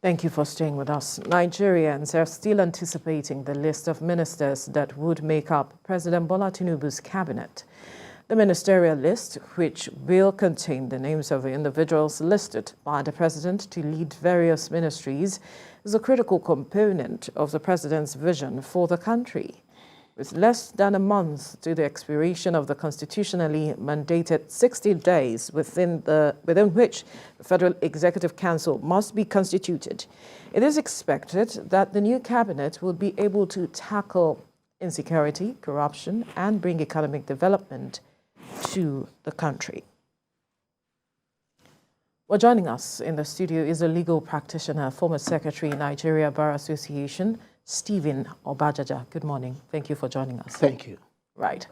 Thank you for staying with us. Nigerians are still anticipating the list of ministers that would make up President Bola Tinubu's cabinet. The ministerial list, which will contain the names of the individuals listed by the president to lead various ministries, is a critical component of the president's vision for the country. With less than a month to the expiration of the constitutionally mandated 60 days within which the Federal Executive Council must be constituted, it is expected that the new cabinet will be able to tackle insecurity, corruption, and bring economic development to the country. Well, joining us in the studio is a legal practitioner, former Secretary, Nigeria Bar Association, Stephen Obajaja. Good morning. Thank you for joining us. Thank you. Right.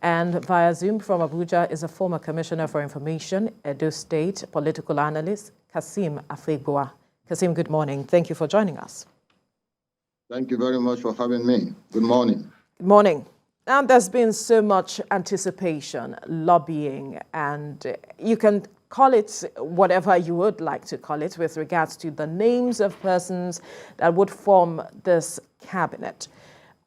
And via Zoom from Abuja is a former Commissioner for Information, Edo State political analyst, Kasim Afegboa. Kasim, good morning. Thank you for joining us. Thank you very much for having me. Good morning. Good morning. Now, there's been so much anticipation, lobbying, and you can call it whatever you would like to call it with regards to the names of persons that would form this cabinet.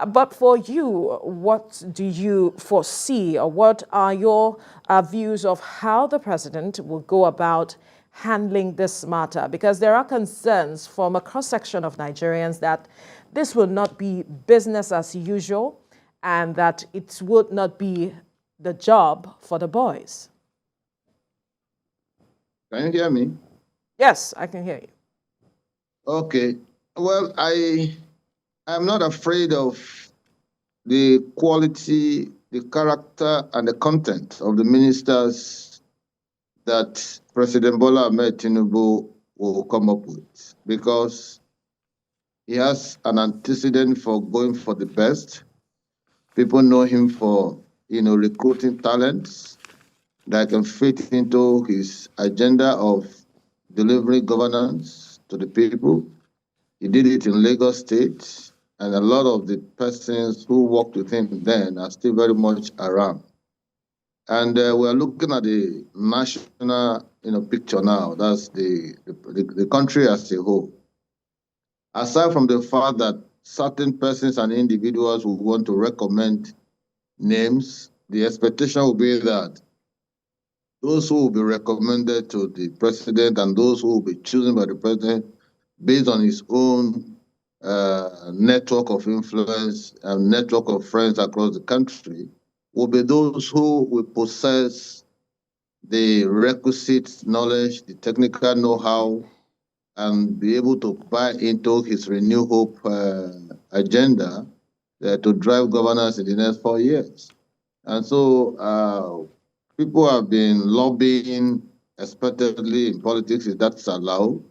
But for you, what do you foresee, or what are your views of how the president will go about handling this matter? Because there are concerns from a cross-section of Nigerians that this will not be business as usual and that it would not be the job for the boys. Can you hear me? Yes, I can hear you. Okay. Well, I'm not afraid of the quality, the character, and the content of the ministers that President Bola Ahmed Tinubu will come up with, because he has an antecedent for going for the best. People know him for, recruiting talents that can fit into his agenda of delivering governance to the people. He did it in Lagos State, and a lot of the persons who worked with him then are still very much around. And we're looking at the national, picture now. That's the country as a whole. Aside from the fact that certain persons and individuals who want to recommend names, the expectation will be that those who will be recommended to the president and those who will be chosen by the president based on his own network of influence and network of friends across the country will be those who will possess the requisite knowledge, the technical know-how, and be able to buy into his Renew Hope agenda to drive governance in the next 4 years. And so people have been lobbying expectedly in politics, if that's allowed.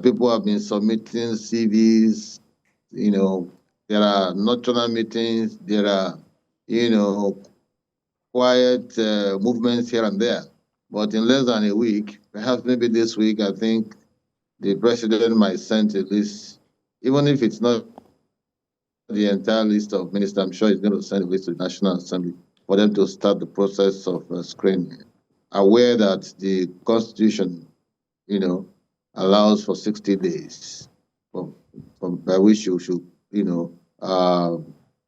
People have been submitting CVs. There are national meetings. There are, quiet movements here and there. But in less than a week, perhaps maybe this week, I think the president might send a list, even if it's not the entire list of ministers. I'm sure he's going to send a list to the National Assembly for them to start the process of screening, aware that the Constitution, allows for 60 days by which you should,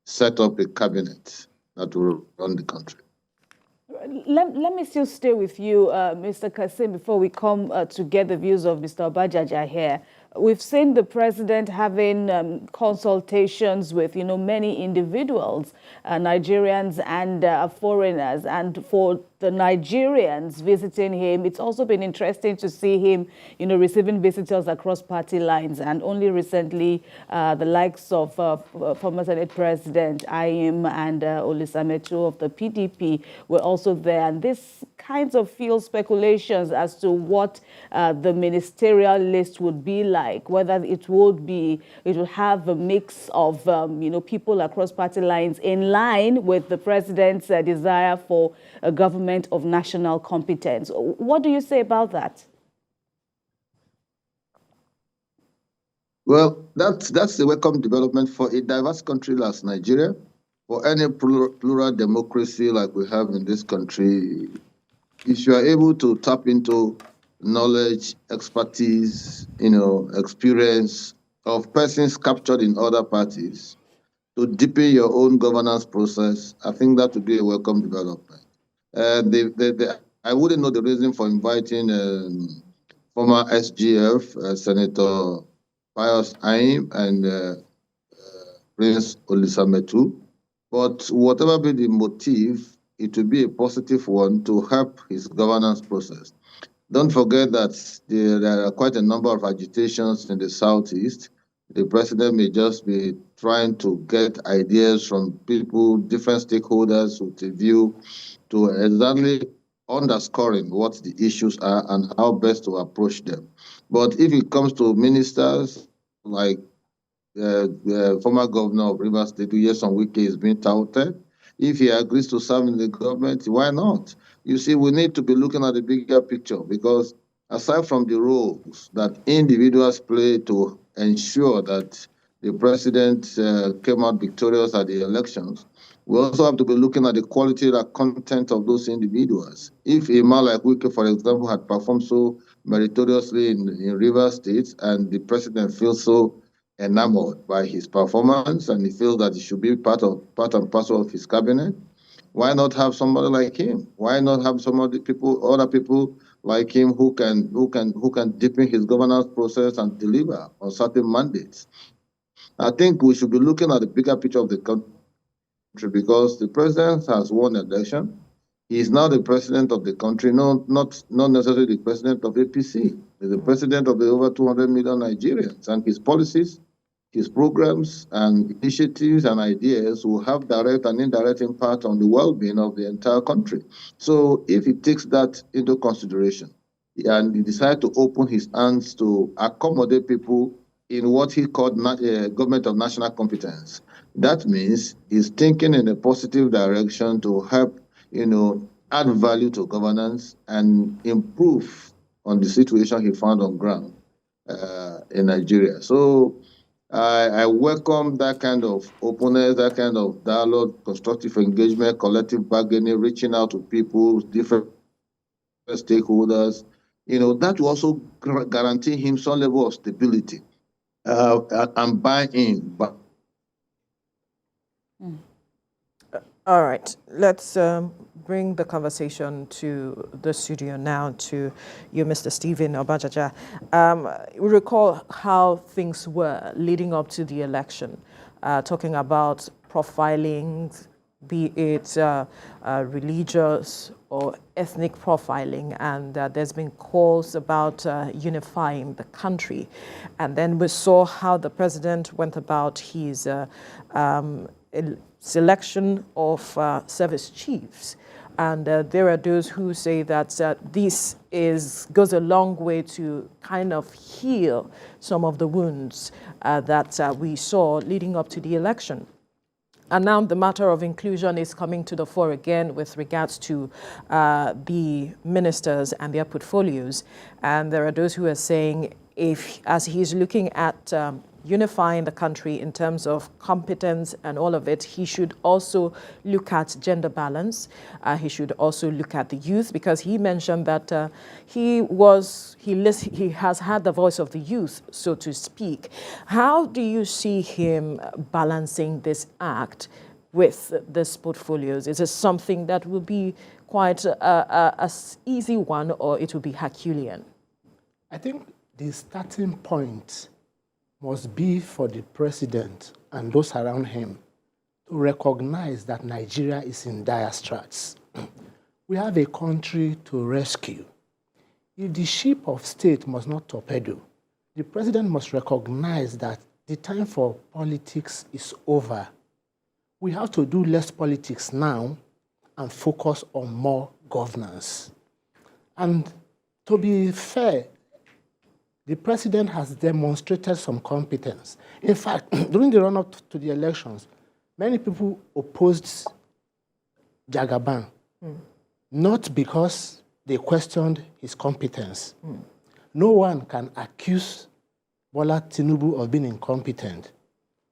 set up a cabinet that will run the country. Let me still stay with you, Mr. Kasim, before we come to get the views of Mr. Obajaja here. We've seen the president having consultations with, many individuals, Nigerians and foreigners. And for the Nigerians visiting him, it's also been interesting to see him, receiving visitors across party lines. And only recently, the likes of former Senate President Ayim and Olisametu of the PDP were also there. And this kinds of fuels speculations as to what the ministerial list would be like, whether it will have a mix of, people across party lines in line with the president's desire for a government of national competence. What do you say about that? Well, that's a welcome development for a diverse country like Nigeria, for any plural democracy like we have in this country. If you are able to tap into knowledge, expertise, experience of persons captured in other parties to deepen your own governance process, I think that would be a welcome development. I wouldn't know the reason for inviting former SGF, Senator Pius Aim and Prince Olisametu, but whatever be the motive, it will be a positive one to help his governance process. Don't forget that there are quite a number of agitations in the Southeast. The president may just be trying to get ideas from people, different stakeholders with a view to exactly underscoring what the issues are and how best to approach them. But if it comes to ministers like the former governor of Rivers State, Yeson Wike, is being touted, if he agrees to serve in the government, why not? You see, we need to be looking at the bigger picture because aside from the roles that individuals play to ensure that the president came out victorious at the elections, we also have to be looking at the quality and the content of those individuals. If a man like Wike, for example, had performed so meritoriously in Rivers State and the president feels so enamored by his performance and he feels that he should be part and parcel of his cabinet, why not have somebody like him? Why not have other people like him who can deepen his governance process and deliver on certain mandates? I think we should be looking at the bigger picture of the country because the president has won an election. He is now the president of the country, not necessarily the president of APC. He's the president of the over 200 million Nigerians, and his policies, his programs and initiatives and ideas will have direct and indirect impact on the well-being of the entire country. So if he takes that into consideration and he decides to open his hands to accommodate people in what he called government of national competence, that means he's thinking in a positive direction to help, add value to governance and improve on the situation he found on ground in Nigeria. So I welcome that kind of openness, that kind of dialogue, constructive engagement, collective bargaining, reaching out to people, different stakeholders. That will also guarantee him some level of stability and buy-in. All right, let's bring the conversation to the studio now to you, Mr. Stephen Obajaja. We recall how things were leading up to the election, talking about profiling, be it religious or ethnic profiling, and there's been calls about unifying the country. And then we saw how the president went about his selection of service chiefs. And there are those who say that this goes a long way to kind of heal some of the wounds that we saw leading up to the election. And now the matter of inclusion is coming to the fore again with regards to the ministers and their portfolios. And there are those who are saying as he's looking at unifying the country in terms of competence and all of it, he should also look at gender balance. He should also look at the youth, because he mentioned that he has had the voice of the youth, so to speak. How do you see him balancing this act with these portfolios? Is it something that will be quite a easy one, or it will be Herculean? I think the starting point must be for the president and those around him to recognize that Nigeria is in dire straits. We have a country to rescue. If the ship of state must not torpedo, the president must recognize that the time for politics is over. We have to do less politics now and focus on more governance. And to be fair, the president has demonstrated some competence. In fact, during the run-up to the elections, many people opposed Jagaban, not because they questioned his competence. No one can accuse Bola Tinubu of being incompetent.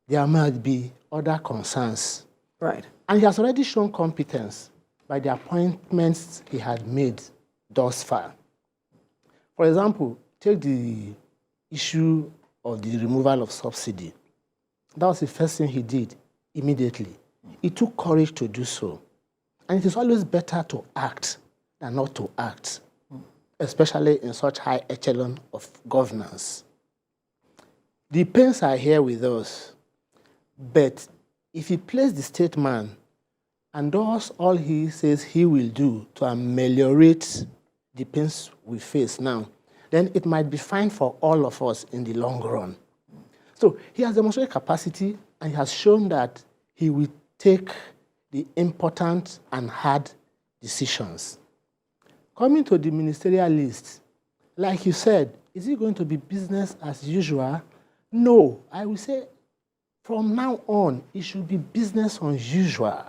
There might be other concerns. Right. And he has already shown competence by the appointments he had made thus far. For example, take the issue of the removal of subsidy. That was the first thing he did immediately. He took courage to do so. And it is always better to act than not to act, especially in such high echelon of governance. The pains are here with us, but if he plays the statesman and does all he says he will do to ameliorate the pains we face now, then it might be fine for all of us in the long run. So he has demonstrated capacity, and he has shown that he will take the important and hard decisions. Coming to the ministerial list, like you said, is it going to be business as usual? No, I will say from now on, it should be business unusual.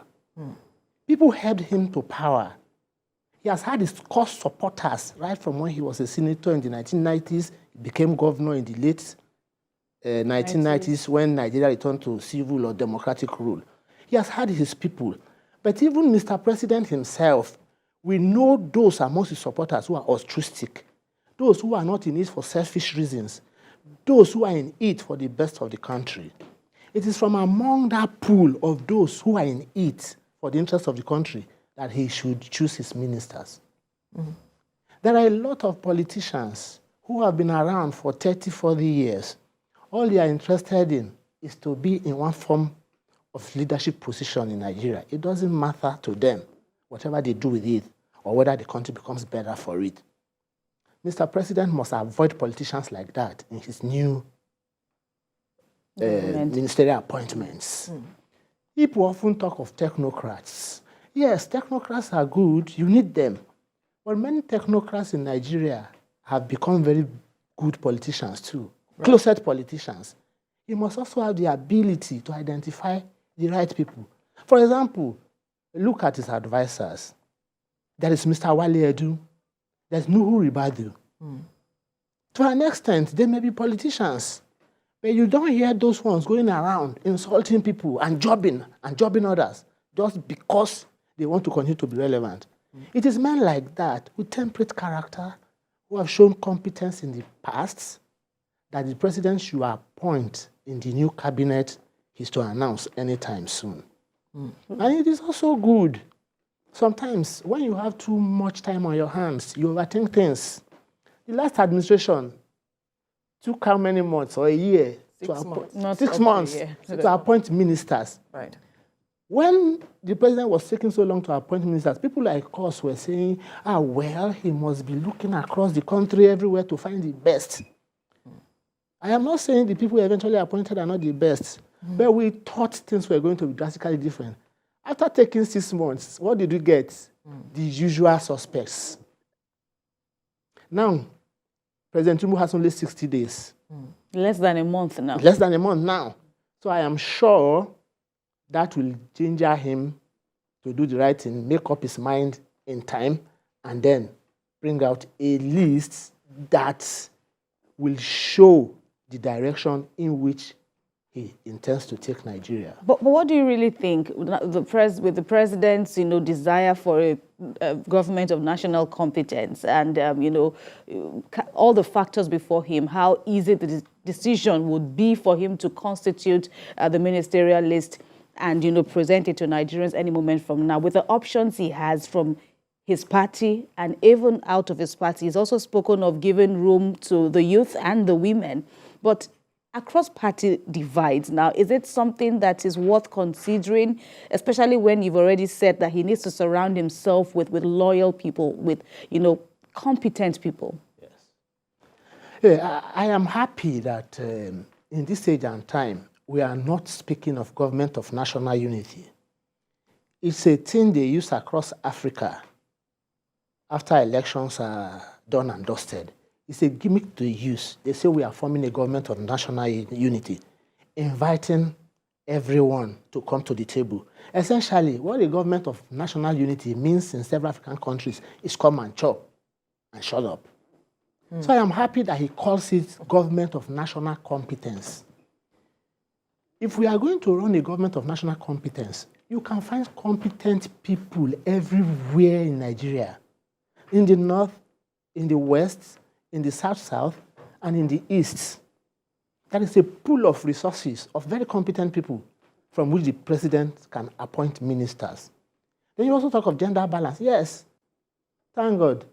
People helped him to power. He has had his core supporters right from when he was a senator in the 1990s, he became governor in the late 1990s when Nigeria returned to civil or democratic rule. He has had his people. But even Mr. President himself, we know those amongst his supporters who are altruistic, those who are not in it for selfish reasons, those who are in it for the best of the country. It is from among that pool of those who are in it for the interest of the country that he should choose his ministers. There are a lot of politicians who have been around for 30, 40 years. All they are interested in is to be in one form of leadership position in Nigeria. It doesn't matter to them, whatever they do with it, or whether the country becomes better for it. Mr. President must avoid politicians like that in his new ministerial appointments. People often talk of technocrats. Yes, technocrats are good, you need them. But many technocrats in Nigeria have become very good politicians too, closet politicians. He must also have the ability to identify the right people. For example, look at his advisors. There is Mr. Wale Edu, there's Nuhu Ribadu. To an extent, they may be politicians, but you don't hear those ones going around insulting people and jobbing others just because they want to continue to be relevant. It is men like that with temperate character who have shown competence in the past that the president should appoint in the new cabinet he's to announce anytime soon. And it is also good. Sometimes when you have too much time on your hands, you overthink things. The last administration took how many months or a year? 6 months. 6 months to appoint ministers. Right. When the president was taking so long to appoint ministers, people like us were saying, well, he must be looking across the country everywhere to find the best. I am not saying the people eventually appointed are not the best, but we thought things were going to be drastically different. After taking 6 months, what did we get? The usual suspects. Now, President Tinubu has only 60 days. Less than a month now. Less than a month now. So I am sure that will ginger him to do the right thing, make up his mind in time, and then bring out a list that will show the direction in which he intends to take Nigeria. But what do you really think with the president's, desire for a government of national competence and, all the factors before him, how easy the decision would be for him to constitute the ministerial list and, present it to Nigerians any moment from now with the options he has from his party and even out of his party? He's also spoken of giving room to the youth and the women. But across party divides now, is it something that is worth considering, especially when you've already said that he needs to surround himself with loyal people, with, competent people? Yes. Yeah, I am happy that in this age and time, we are not speaking of government of national unity. It's a thing they use across Africa after elections are done and dusted. It's a gimmick to use. They say we are forming a government of national unity, inviting everyone to come to the table. Essentially, what a government of national unity means in several African countries is come and chop and shut up. So I am happy that he calls it government of national competence. If we are going to run a government of national competence, you can find competent people everywhere in Nigeria. In the north, in the west, in the South-South, and in the East. That is a pool of resources of very competent people from which the president can appoint ministers. Then you also talk of gender balance. Yes, thank God.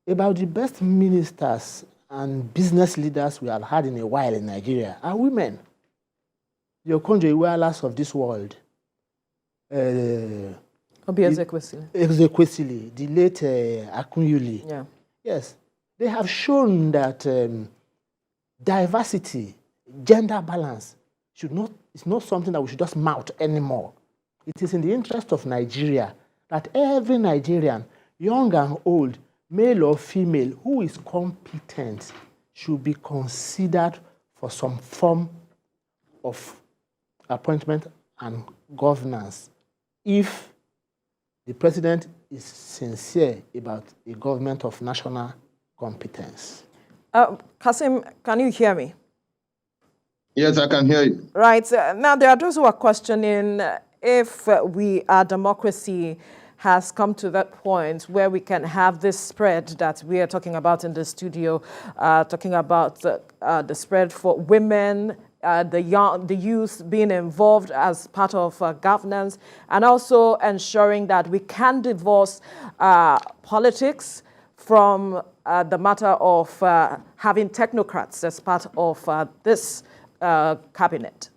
About the best ministers and business leaders we have had in a while in Nigeria are women. The Okonjo-Iwealas of this world. Obi Ezekwesili. Ezekwesili, the late Akunyuli. Yeah. Yes, they have shown that diversity, gender balance is not something that we should just mouth anymore. It is in the interest of Nigeria that every Nigerian, young and old, male or female, who is competent should be considered for some form of appointment and governance if the president is sincere about a government of national competence. Kasim, can you hear me? Yes, I can hear you. Right. Now, there are those who are questioning if our democracy has come to that point where we can have this spread that we are talking about in the studio, talking about the spread for women, the youth being involved as part of governance, and also ensuring that we can divorce politics from the matter of having technocrats as part of this cabinet.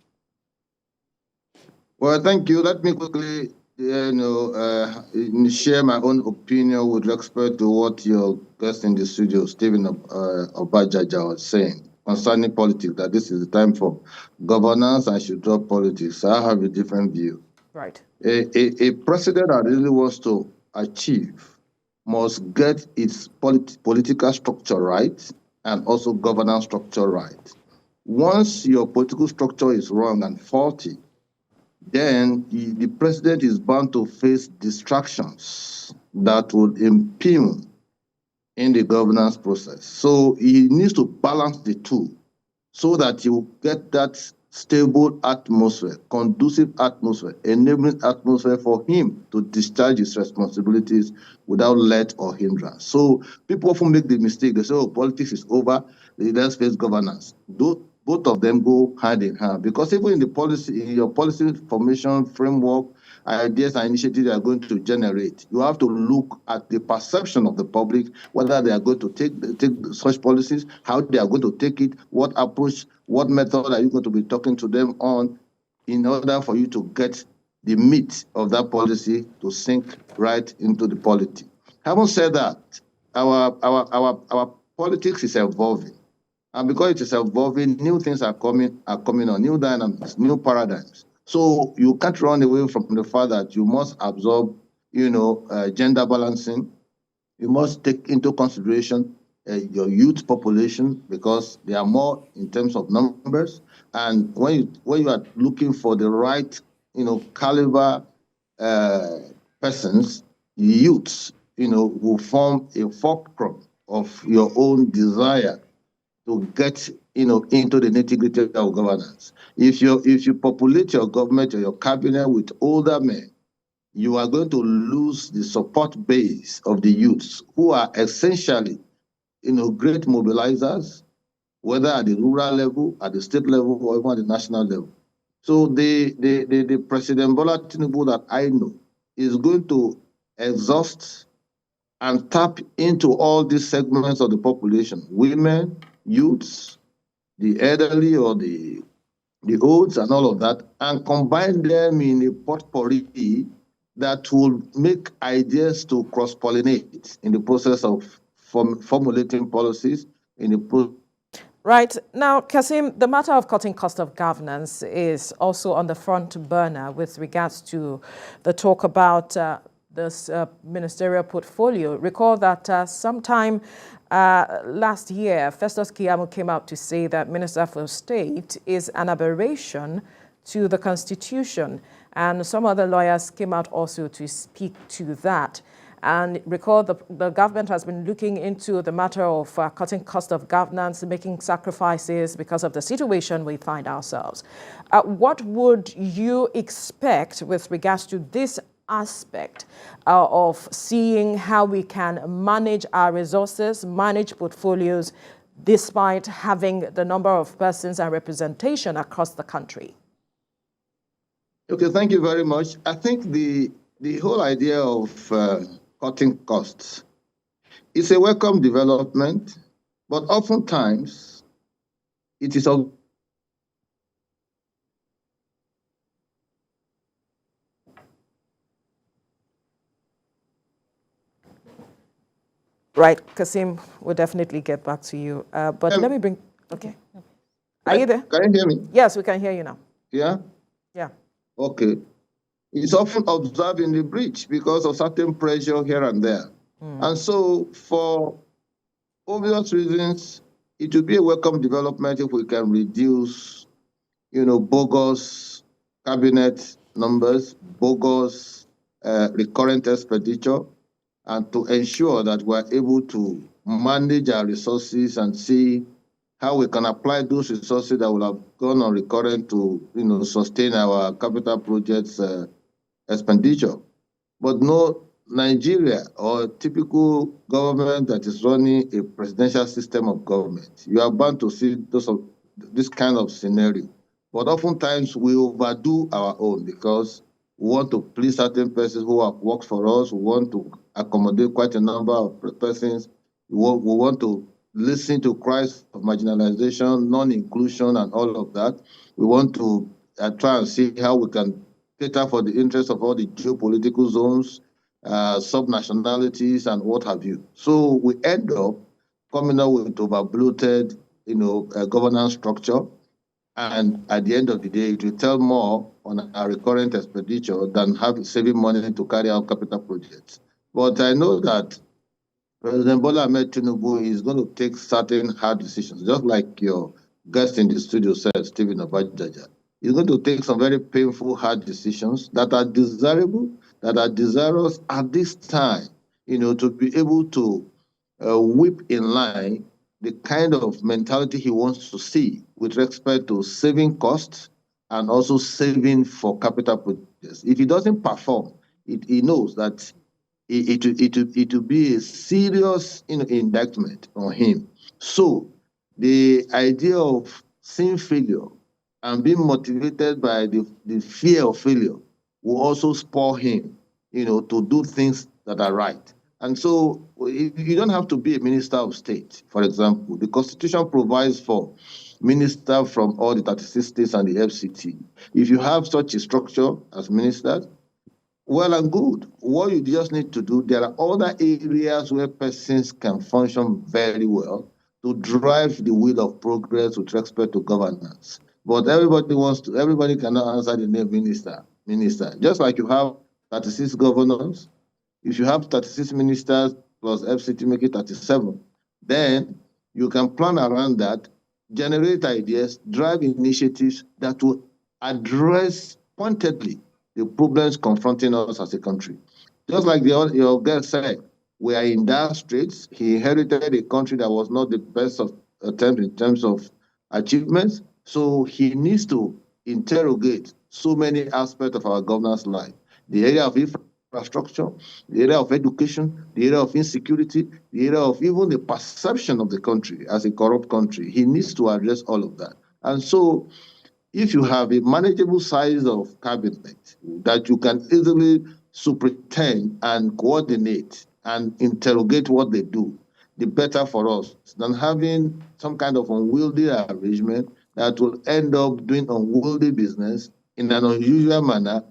Well, thank you. Let me quickly share my own opinion with respect to what your guest in the studio, Stephen Obajaja, was saying concerning politics, that this is the time for governance and should drop politics. I have a different view. Right. A president that really wants to achieve must get its political structure right and also governance structure right. Once your political structure is wrong and faulty, then the president is bound to face distractions that would impugn in the governance process. So he needs to balance the two so that you get that stable atmosphere, conducive atmosphere, enabling atmosphere for him to discharge his responsibilities without let or hindrance. So people often make the mistake, they say, oh, politics is over, let's face governance. Both of them go hand in hand, because even in your policy formation framework, ideas and initiatives are going to generate, you have to look at the perception of the public, whether they are going to take such policies, how they are going to take it, what approach, what method are you going to be talking to them on, in order for you to get the meat of that policy to sink right into the polity. Having said that, our politics is evolving. And because it is evolving, new things are coming on, new dynamics, new paradigms. So you can't run away from the fact that you must absorb, gender balancing. You must take into consideration your youth population, because they are more in terms of numbers. And when you are looking for the right, caliber persons, youths, will form a fulcrum of your own desire to get into the nitty-gritty of governance. If you populate your government or your cabinet with older men, you are going to lose the support base of the youths, who are essentially great mobilizers, whether at the rural level, at the state level, or even at the national level. So the President Bola Tinubu that I know is going to exhaust and tap into all these segments of the population: women, youths, the elderly or the olds, and all of that, and combine them in a potpourri that will make ideas to cross-pollinate in the process of formulating policies in the Right. Now, Kasim, the matter of cutting cost of governance is also on the front burner with regards to the talk about this ministerial portfolio. Recall that sometime last year, Festus Keyamo came out to say that Minister for State is an aberration to the Constitution. And some other lawyers came out also to speak to that. And recall the government has been looking into the matter of cutting cost of governance, making sacrifices because of the situation we find ourselves. What would you expect with regards to this aspect of seeing how we can manage our resources, manage portfolios, despite having the number of persons and representation across the country? Okay, thank you very much. I think the whole idea of cutting costs is a welcome development, but oftentimes it is a Right, Kasim, we'll definitely get back to you. But let me bring, okay. Are you there? Can you hear me? Yes, we can hear you now. Yeah? Yeah. Okay. It's often observed in the breach because of certain pressure here and there. And so for obvious reasons, it will be a welcome development if we can reduce, bogus cabinet numbers, bogus recurrent expenditure, and to ensure that we're able to manage our resources and see how we can apply those resources that will have gone on recurrent to, sustain our capital projects expenditure. But no Nigeria or typical government that is running a presidential system of government, you are bound to see this kind of scenario. But oftentimes we overdo our own because we want to please certain persons who have worked for us. We want to accommodate quite a number of persons. We want to listen to cries of marginalization, non-inclusion, and all of that. We want to try and see how we can cater for the interests of all the geopolitical zones, sub-nationalities, and what have you. So we end up coming up with over-bloated, governance structure. And at the end of the day, it will tell more on our recurrent expenditure than saving money to carry out capital projects. But I know that President Bola Tinubu is going to take certain hard decisions, just like your guest in the studio said, Stephen Obajaja. He's going to take some very painful, hard decisions that are desirable, that are desirous at this time, to be able to whip in line the kind of mentality he wants to see with respect to saving costs and also saving for capital projects. If he doesn't perform, he knows that it will be a serious indictment on him. So the idea of seeing failure and being motivated by the fear of failure will also spur him, to do things that are right. And so you don't have to be a minister of state, for example. The Constitution provides for ministers from all the 36 states and the FCT. If you have such a structure as ministers, well and good. What you just need to do, there are other areas where persons can function very well to drive the wheel of progress with respect to governance. But everybody cannot answer the name minister. Just like you have 36 governors, if you have 36 ministers plus FCT, make it 37, then you can plan around that, generate ideas, drive initiatives that will address pointedly the problems confronting us as a country. Just like your guest said, we are in dire straits. He inherited a country that was not the best of attempt in terms of achievements. So he needs to interrogate so many aspects of our governance life. The area of infrastructure, the area of education, the area of insecurity, the area of even the perception of the country as a corrupt country. He needs to address all of that. And so if you have a manageable size of cabinet that you can easily superintend and coordinate and interrogate what they do, the better for us than having some kind of unwieldy arrangement that will end up doing unwieldy business in an unusual manner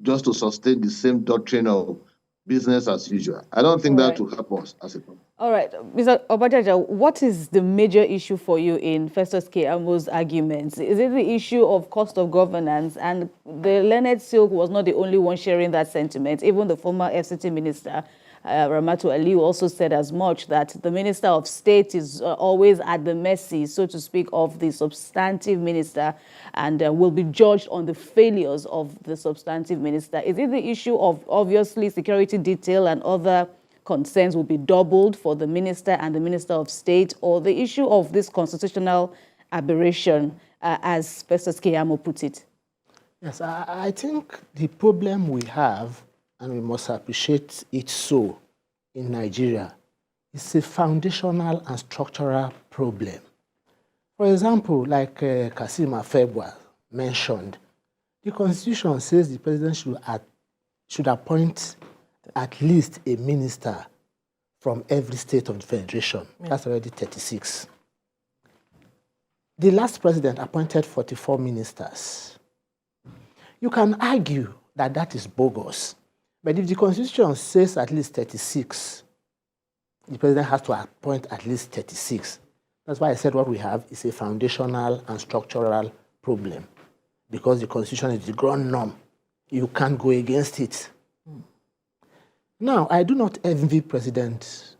just to sustain the same doctrine of business as usual. I don't think that will help us as a country. All right, Mr. Obajaja, what is the major issue for you in Festus Keyamo's arguments? Is it the issue of cost of governance? And the learned Silk was not the only one sharing that sentiment. Even the former FCT minister, Ramatu Aliyu, also said as much, that the Minister of State is always at the mercy, so to speak, of the substantive minister and will be judged on the failures of the substantive minister. Is it the issue of, obviously, security detail and other concerns will be doubled for the minister and the Minister of State, or the issue of this constitutional aberration, as Festus Keyamo put it? Yes, I think the problem we have, and we must appreciate it so in Nigeria, is a foundational and structural problem. For example, like Kasim Afebwa mentioned, the Constitution says the president should appoint at least a minister from every state of the Federation. Yeah. That's already 36. The last president appointed 44 ministers. You can argue that that is bogus, but if the Constitution says at least 36, the president has to appoint at least 36. That's why I said what we have is a foundational and structural problem, because the Constitution is the ground norm. You can't go against it. Now, I do not envy President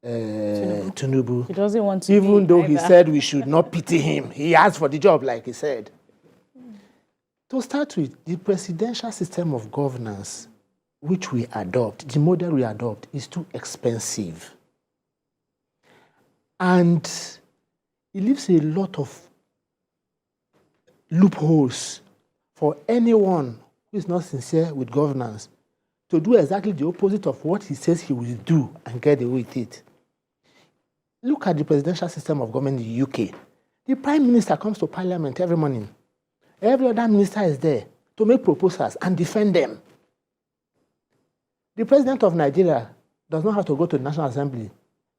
Tinubu. He doesn't want to even though either. He said we should not pity him. He asked for the job, like he said. To start with, the presidential system of governance which we adopt, the model we adopt, is too expensive. And it leaves a lot of loopholes for anyone who is not sincere with governance to do exactly the opposite of what he says he will do and get away with it. Look at the presidential system of government in the UK. The Prime Minister comes to Parliament every morning. Every other minister is there to make proposals and defend them. The President of Nigeria does not have to go to the National Assembly.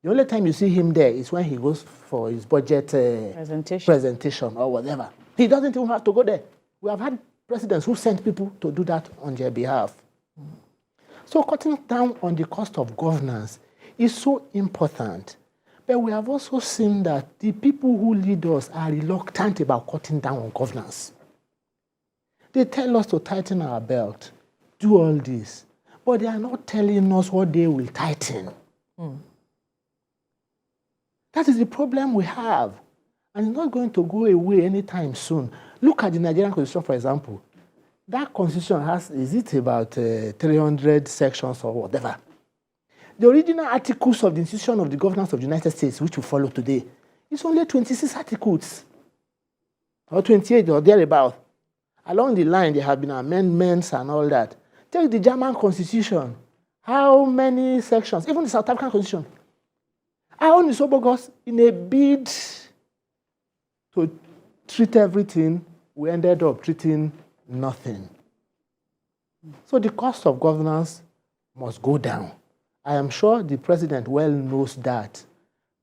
The only time you see him there is when he goes for his budget presentation or whatever. He doesn't even have to go there. We have had presidents who sent people to do that on their behalf. So cutting down on the cost of governance is so important. But we have also seen that the people who lead us are reluctant about cutting down on governance. They tell us to tighten our belt, do all this, but they are not telling us what they will tighten. That is the problem we have, and it's not going to go away anytime soon. Look at the Nigerian Constitution, for example. That Constitution has, is it about 300 sections or whatever? The original articles of the Institution of the Governance of the United States, which we follow today, is only 26 articles, or 28 or thereabout. Along the line, there have been amendments and all that. Take the German Constitution. How many sections? Even the South African Constitution. How many Sobogos, in a bid to treat everything, we ended up treating nothing. So the cost of governance must go down. I am sure the president well knows that.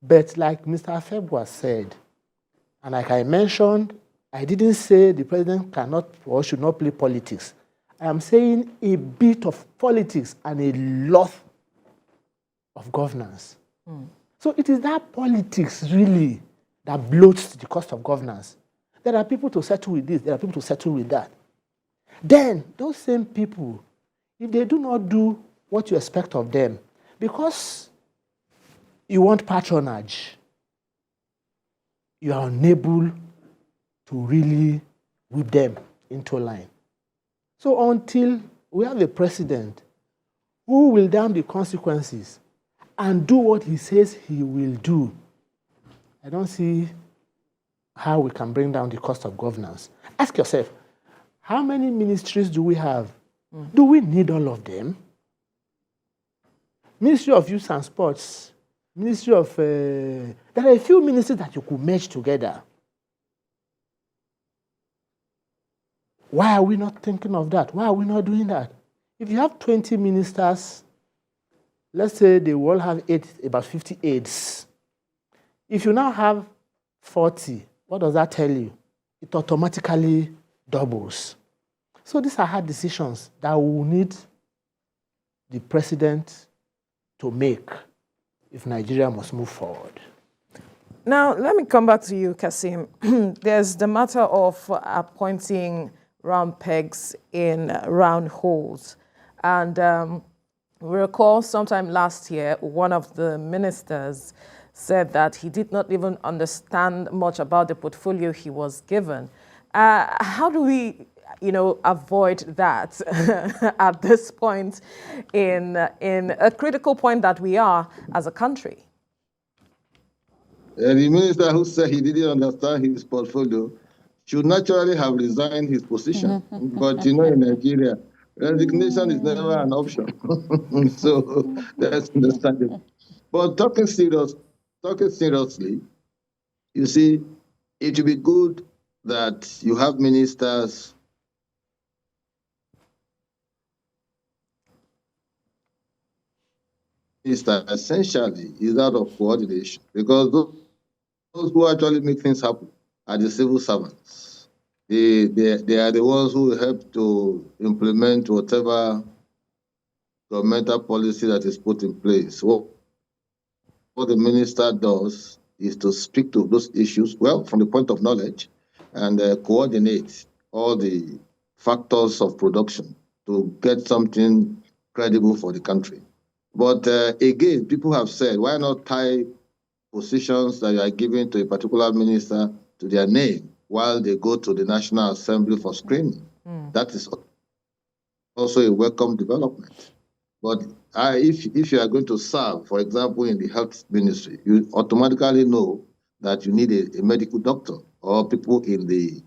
But like Mr. Afebwa said, and like I mentioned, I didn't say the president cannot or should not play politics. I am saying a bit of politics and a lot of governance. So it is that politics really that bloats the cost of governance. There are people to settle with this, there are people to settle with that. Then those same people, if they do not do what you expect of them, because you want patronage, you are unable to really whip them into line. So until we have a president who will damn the consequences and do what he says he will do, I don't see how we can bring down the cost of governance. Ask yourself, how many ministries do we have? Do we need all of them? Ministry of Youth and Sports, Ministry of... there are a few ministries that you could merge together. Why are we not thinking of that? Why are we not doing that? If you have 20 ministers, let's say they will have about 50 aides. If you now have 40, what does that tell you? It automatically doubles. So these are hard decisions that we will need the president to make if Nigeria must move forward. Now, let me come back to you, Kasim. There's the matter of appointing round pegs in round holes. And we recall sometime last year, one of the ministers said that he did not even understand much about the portfolio he was given. How do we, avoid that at this point in a critical point that we are as a country? The minister who said he didn't understand his portfolio should naturally have resigned his position. But in Nigeria, resignation is never an option. So that's understandable. But talking seriously, you see, it would be good that you have ministers essentially is out of coordination, because those who actually make things happen are the civil servants. They are the ones who help to implement whatever governmental policy that is put in place. What the minister does is to speak to those issues, well, from the point of knowledge, and coordinate all the factors of production to get something credible for the country. But again, people have said, why not tie positions that you are giving to a particular minister to their name while they go to the National Assembly for screening? That is also a welcome development. But if you are going to serve, for example, in the health ministry, you automatically know that you need a medical doctor or people in the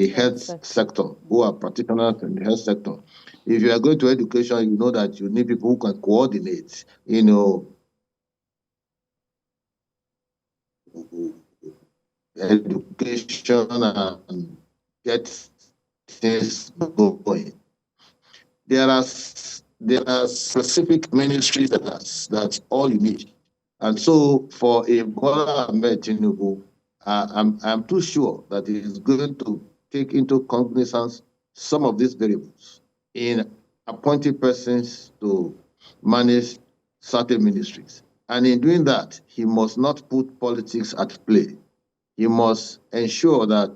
health sector who are practitioners in the health sector. If you are going to education, you know that you need people who can coordinate, education and get things going. There are specific ministries that's all you need. And so for a Bola Tinubu, I'm too sure that he is going to take into cognizance some of these variables in appointing persons to manage certain ministries. And in doing that, he must not put politics at play. He must ensure that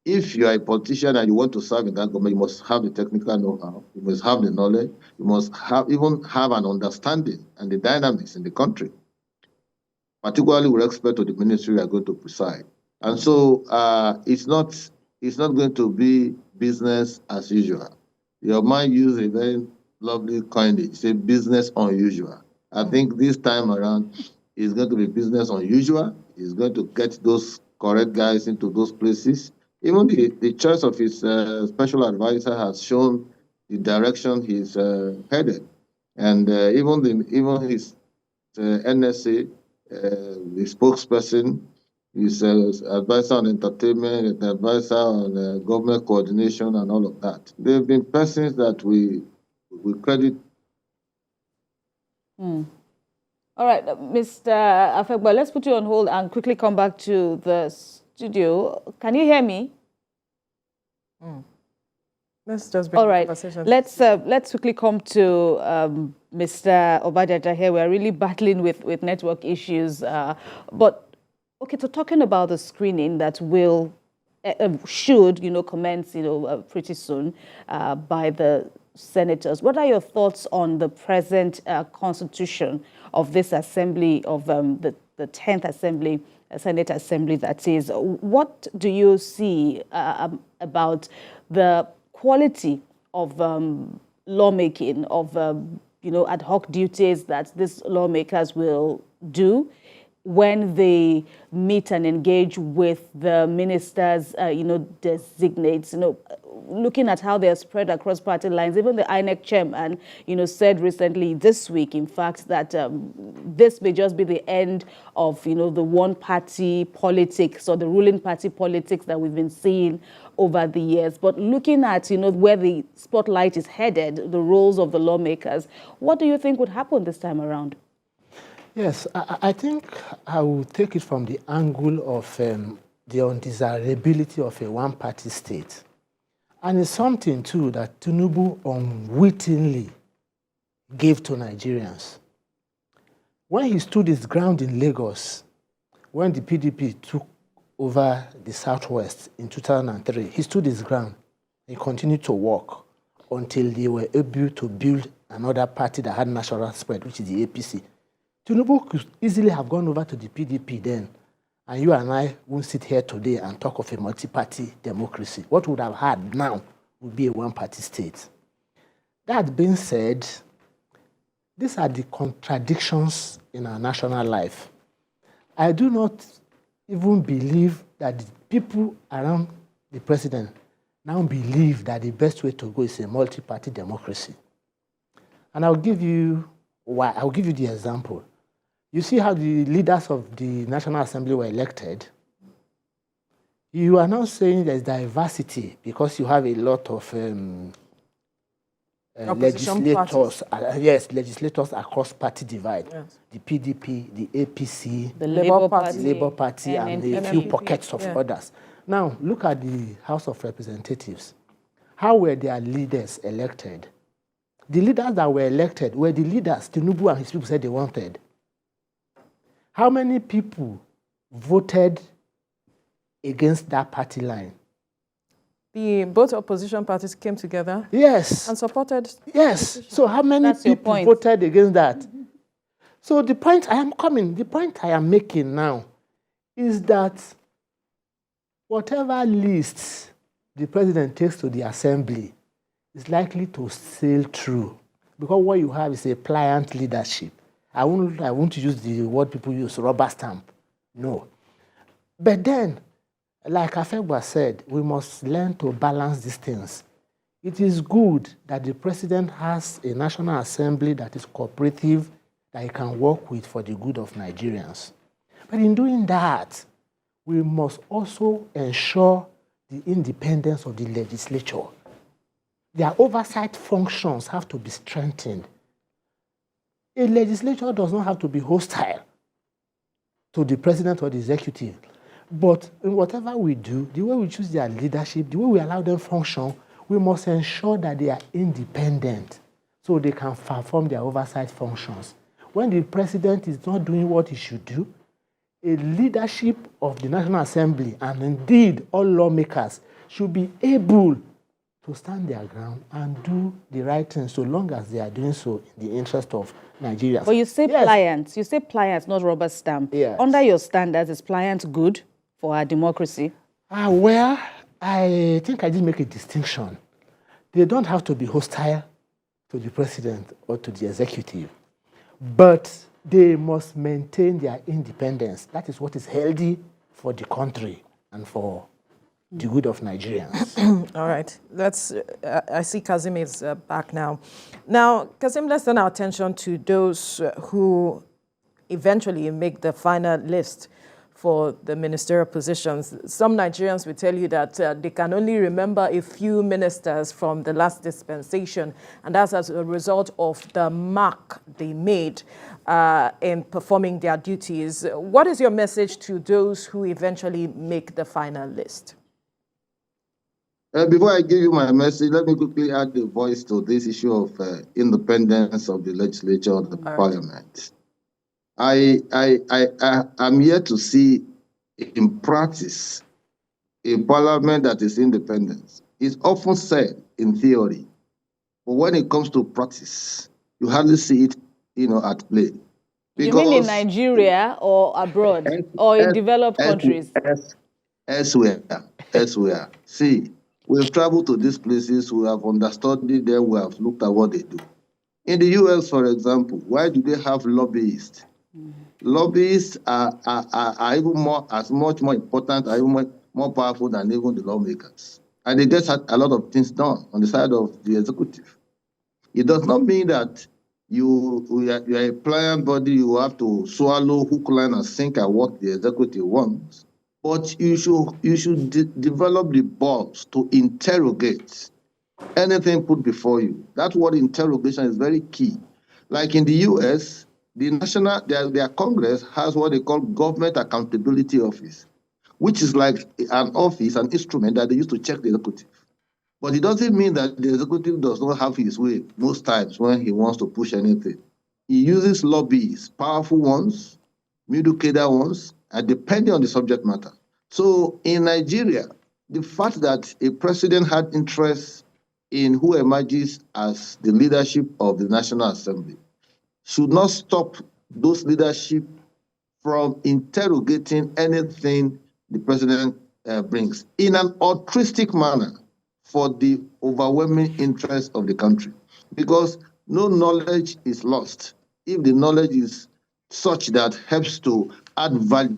if you are a politician and you want to serve in that government, you must have the technical know-how, you must have the knowledge, you must even have an understanding and the dynamics in the country, particularly with respect to the ministry you are going to preside. And so it's not going to be business as usual. Your man used a very lovely coinage, say business unusual. I think this time around, it's going to be business unusual. He's going to get those correct guys into those places. Even the choice of his special advisor has shown the direction he's headed. And even his NSA, the spokesperson, his advisor on entertainment, and advisor on government coordination and all of that. They've been persons that we credit. All right, Mr. Afegba, let's put you on hold and quickly come back to the studio. Can you hear me? Let's just bring all right. Conversation. Let's quickly come to Mr. Obajaja here. We're really battling with network issues. But okay, so talking about the screening that will should commence pretty soon by the senators. What are your thoughts on the present constitution of this assembly, of the 10th assembly, Senate assembly that is? What do you see about the quality of lawmaking, of ad hoc duties that these lawmakers will do when they meet and engage with the ministers, designates, looking at how they're spread across party lines? Even the INEC chairman, said recently this week, in fact, that this may just be the end of, the one-party politics or the ruling party politics that we've been seeing over the years. But looking at, where the spotlight is headed, the roles of the lawmakers, what do you think would happen this time around? Yes, I think I will take it from the angle of the undesirability of a one-party state. And it's something, too, that Tinubu unwittingly gave to Nigerians. When he stood his ground in Lagos, when the PDP took over the Southwest in 2003, he stood his ground. He continued to work until they were able to build another party that had national spread, which is the APC. Tinubu could easily have gone over to the PDP then, and you and I won't sit here today and talk of a multi-party democracy. What we would have had now would be a one-party state. That being said, these are the contradictions in our national life. I do not even believe that the people around the president now believe that the best way to go is a multi-party democracy. And I'll give you why. I'll give you the example. You see how the leaders of the National Assembly were elected? You are now saying there's diversity because you have a lot of legislators. Legislators across party divide. Yes. The PDP, the APC, the Labour Party, and a few pockets of others. Now, look at the House of Representatives. How were their leaders elected? The leaders that were elected were the leaders Tinubu and his people said they wanted. How many people voted against that party line? Both opposition parties came together. Yes. And supported. Yes. So how many people voted against that? Mm-hmm. So the point I am making now is that whatever lists the president takes to the assembly is likely to sail through, because what you have is a pliant leadership. I won't use the word people use, rubber stamp. No. But then, like Afegwa said, we must learn to balance these things. It is good that the president has a National Assembly that is cooperative, that he can work with for the good of Nigerians. But in doing that, we must also ensure the independence of the legislature. Their oversight functions have to be strengthened. A legislature does not have to be hostile to the president or the executive. But in whatever we do, the way we choose their leadership, the way we allow them function, we must ensure that they are independent so they can perform their oversight functions. When the president is not doing what he should do, a leadership of the National Assembly, and indeed all lawmakers, should be able to stand their ground and do the right thing, so long as they are doing so in the interest of Nigerians. But you say pliant. You say pliant, not rubber stamp. Yes. Under your standards, is pliant good for our democracy? Well, I think I did make a distinction. They don't have to be hostile to the president or to the executive, but they must maintain their independence. That is what is healthy for the country and for the good of Nigerians. All right. I see Kazim is back now. Now, Kazim, let's turn our attention to those who eventually make the final list for the ministerial positions. Some Nigerians will tell you that they can only remember a few ministers from the last dispensation, and that's as a result of the mark they made in performing their duties. What is your message to those who eventually make the final list? Before I give you my message, let me quickly add the voice to this issue of independence of the legislature of the parliament. I am yet to see in practice a parliament that is independent. It's often said in theory, but when it comes to practice, you hardly see it, at play. Because you mean in Nigeria or abroad or in developed countries? Elsewhere. See, we've traveled to these places, we have understood them, we have looked at what they do. In the US, for example, why do they have lobbyists? Lobbyists are even much more important, are even more powerful than even the lawmakers. And they get a lot of things done on the side of the executive. It does not mean that you are a pliant body, you have to swallow hook, line, and sinker what the executive wants. But you should develop the balls to interrogate anything put before you. That word interrogation is very key. Like in the US, their Congress has what they call Government Accountability Office, which is like an office, an instrument that they use to check the executive. But it doesn't mean that the executive does not have his way most times when he wants to push anything. He uses lobbies, powerful ones, middle-cadre ones, and depending on the subject matter. So in Nigeria, the fact that a president had interest in who emerges as the leadership of the National Assembly should not stop those leadership from interrogating anything the president brings in an altruistic manner for the overwhelming interest of the country. Because no knowledge is lost if the knowledge is such that helps to add value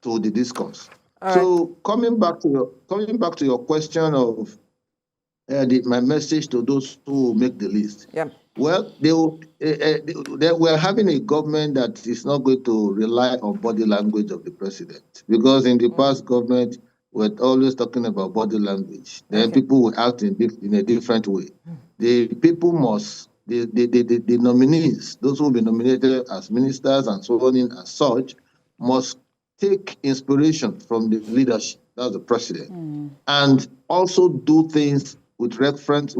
to the discourse. All So coming back to your question of my message to those who make the list. Yeah. Well, we're having a government that is not going to rely on body language of the president, because in the past government we're always talking about body language. Then people will act in a different way. The people must, the nominees, those who will be nominated as ministers and so on as such, must take inspiration from the leadership, that's the president, and also do things with reference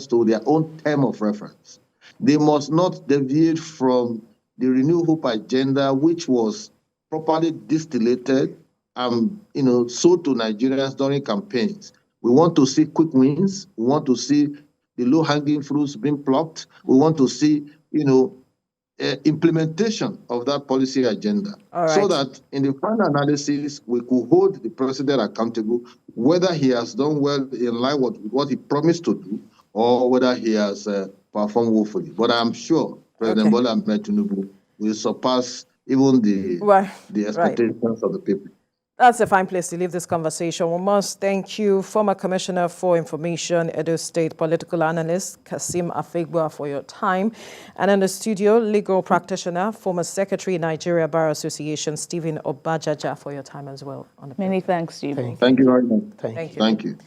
to their own term of reference. They must not deviate from the Renew Hope agenda, which was properly distillated and sold to Nigerians during campaigns. We want to see quick wins. We want to see the low-hanging fruits being plucked. We want to see, implementation of that policy agenda, so that in the final analysis, we could hold the president accountable, whether he has done well in line with what he promised to do, or whether he has performed woefully. But I'm sure President Bola Tinubu will surpass even the expectations of the people. That's a fine place to leave this conversation. We must thank you, former Commissioner for Information, Edo State political analyst Kasim Afegbua, for your time. And in the studio, legal practitioner, former Secretary, Nigeria Bar Association, Stephen Obajaja, for your time as well. Many thanks to you. Thank you very much. Thank you. Thank you.